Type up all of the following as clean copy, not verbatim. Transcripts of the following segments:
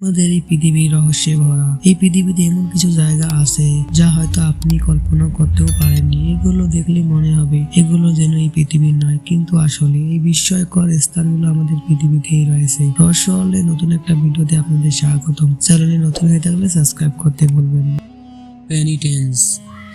আমাদের এই পৃথিবী রহস্যে ভরা। এই পৃথিবীতে এমন কিছু জায়গা আছে যা হয়তো আপনি কল্পনা করতেও পারেননি। এগুলো দেখলে মনে হবে এগুলো যেন এই পৃথিবীর নয়, কিন্তু আসলে এই বিস্ময়কর স্থানগুলো আমাদের পৃথিবীতেই রয়েছে। রহস্য হলে নতুন একটা ভিডিওতে আপনাদের স্বাগতম। চ্যানেলে নতুন হয়ে থাকলে সাবস্ক্রাইব করতে ভুলবেন না। পেনিটেন্স।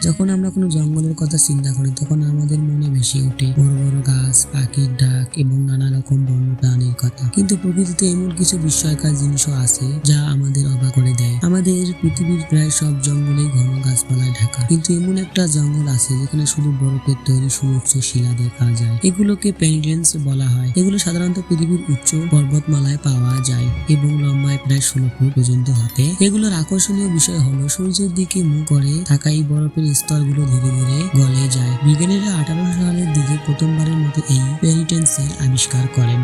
যখন আমরা কোনো জঙ্গলের কথা চিন্তা করি তখন আমাদের মনে ভেসে ওঠে বড় বড় গাছ, পাখির ডাক এবং নানা রকম বন্য প্রাণীর কথা। কিন্তু প্রকৃতিতে এমন কিছু বিস্ময়কর জিনিসও আছে যা আমাদের অবাক করে দেয়। আমাদের পৃথিবীর প্রায় সব জঙ্গলেই ঘন গাছপালায় ঢাকা, কিন্তু এমন একটা জঙ্গল আছে যেখানে শুধু বরফের তৈরি সুউচ্চ শিলা দেখা যায়। এগুলোকে পেনিটেন্স বলা হয়। এগুলো সাধারণত পৃথিবীর উচ্চ পর্বতমালায় পাওয়া যায় এবং লম্বায় প্রায় 16 ফুট পর্যন্ত হতে। এগুলোর আকর্ষণীয় বিষয় হলো সূর্যের দিকে মুখ করে থাকা এই বরফের স্তরগুলো ধীরে ধীরে গলে যায়। বিজ্ঞানীরা 1800 সালের দিকে প্রথমবারের মতো এই পেনিটেন্সের আবিষ্কার করেন।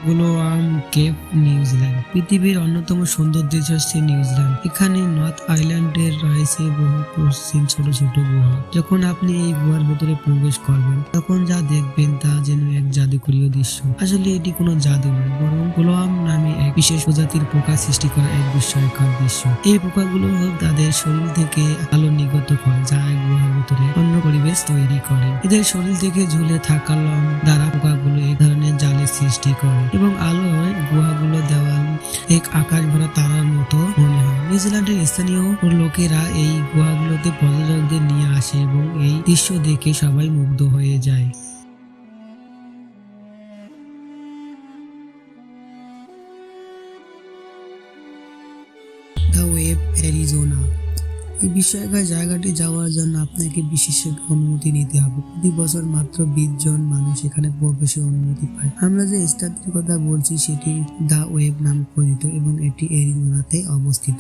গ্লোয়াম কেভ, নিউজিল্যান্ড। পৃথিবীর অন্যতম সুন্দর দেশ হচ্ছে নিউজিল্যান্ড। এখানে নর্থ আইল্যান্ডের রয়েছে বহু প্রাচীন ছোট ছোট গুহা। যখন আপনি এই গুহার ভেতরে প্রবেশ করবেন তখন যা দেখবেন তা যেন এক জাদুকরীয় দৃশ্য। আসলে এটি কোনো জাদু নয়, বরং গ্লোয়াম নামে এক বিশেষ প্রজাতির পোকা সৃষ্টি করা এক বিস্ময়কর দৃশ্য। এই পোকাগুলো তাদের শরীর থেকে আলো নির্গত করে যা এক গুহার ভেতরে অন্য পরিবেশ তৈরি করে। এদের শরীর থেকে ঝুলে থাকা লোম দ্বারা পোকাগুলো এক ধরনের জালের সৃষ্টি করে এবং আলোয় গুহাগুলো দেওয়াল এক আকাশ ভরা তারার মতো মনে হয়। নিউজিল্যান্ডের স্থানীয় লোকেরা এই গুহাগুলোতে পর্যটকদের নিয়ে আসে এবং এই দৃশ্য দেখে সবাই মুগ্ধ হয়ে যায়। The web, Arizona. এই বিস্ময়কর জায়গাটি যাওয়ার জন্য আপনাকে বিশেষজ্ঞ অনুমতি নিতে হবে। প্রতি বছর মাত্র 20 জন মানুষ এখানে প্রবেশের অনুমতি পায়। আমরা যে স্থানটির কথা বলছি সেটি দ্য ওয়েব নামে পরিচিত এবং এটি অ্যারিজোনাতে অবস্থিত।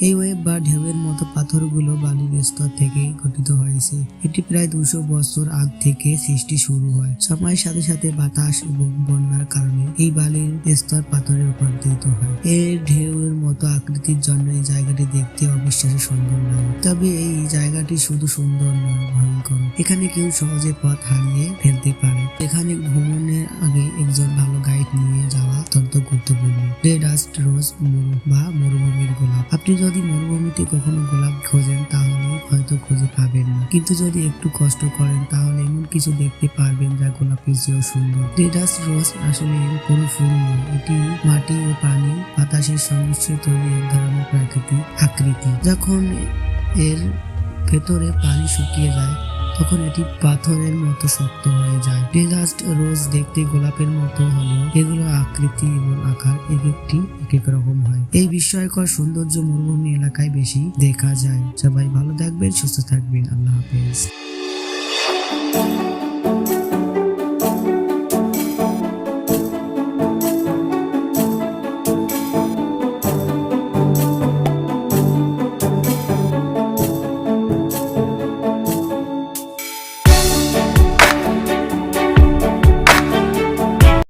এই ওয়েব বা ঢেউয়ের মতো পাথরগুলো বালির স্তর থেকে গঠিত হয়েছে। এটি প্রায় 200 বছর আগ থেকে সৃষ্টি শুরু হয়। সময়ের সাথে সাথে বাতাস এবং বন্যার কারণে এই বালির স্তর পাথরে রূপান্তরিত হয়। এর ঢেউয়ের মতো আকৃতির জন্য এই জায়গাটি দেখতে অবিশ্বাস্য সুন্দর লাগে। তবে এই জায়গাটি শুধু সুন্দর নয়, ভয়ঙ্কর। এখানে কেউ সহজে পথ হারিয়ে ফেলতে পারে। এখানে ভ্রমণের আগে একজন ভালো গাইড নিয়ে যাওয়া অত্যন্ত গুরুত্বপূর্ণ। ডেজার্ট রোজ বা মরুভূমির গোলাপ। আপনি যদি মরুভূমিতে কখনো গোলাপ খোঁজেন তাহলে হয়তো খুঁজে পাবেন না, কিন্তু যদি একটু কষ্ট করেন তাহলে এমন কিছু দেখতে পারবেন যা গোলাপের চেয়েও সুন্দর। ডেজার্ট রোজ আসলে কোনো ফুল নয়, এটি মাটি ও পানি বাতাসের সংমিশ্রণে তৈরি এক ধরনের প্রাকৃতিক আকৃতি। যখন এর ভেতরে পানি শুকিয়ে যায় তখন এটি পাথরের মতো শক্ত হয়ে যায়। ডেজার্ট রোজ দেখতে গোলাপের মতো হলেও এগুলো আকৃতি এবং আকার এক এক রকম হয়। এই বিস্ময়কর সৌন্দর্য মরুভূমি এলাকায় বেশি দেখা যায়। সবাই ভালো থাকবেন, সুস্থ থাকবেন। আল্লাহ হাফেজ।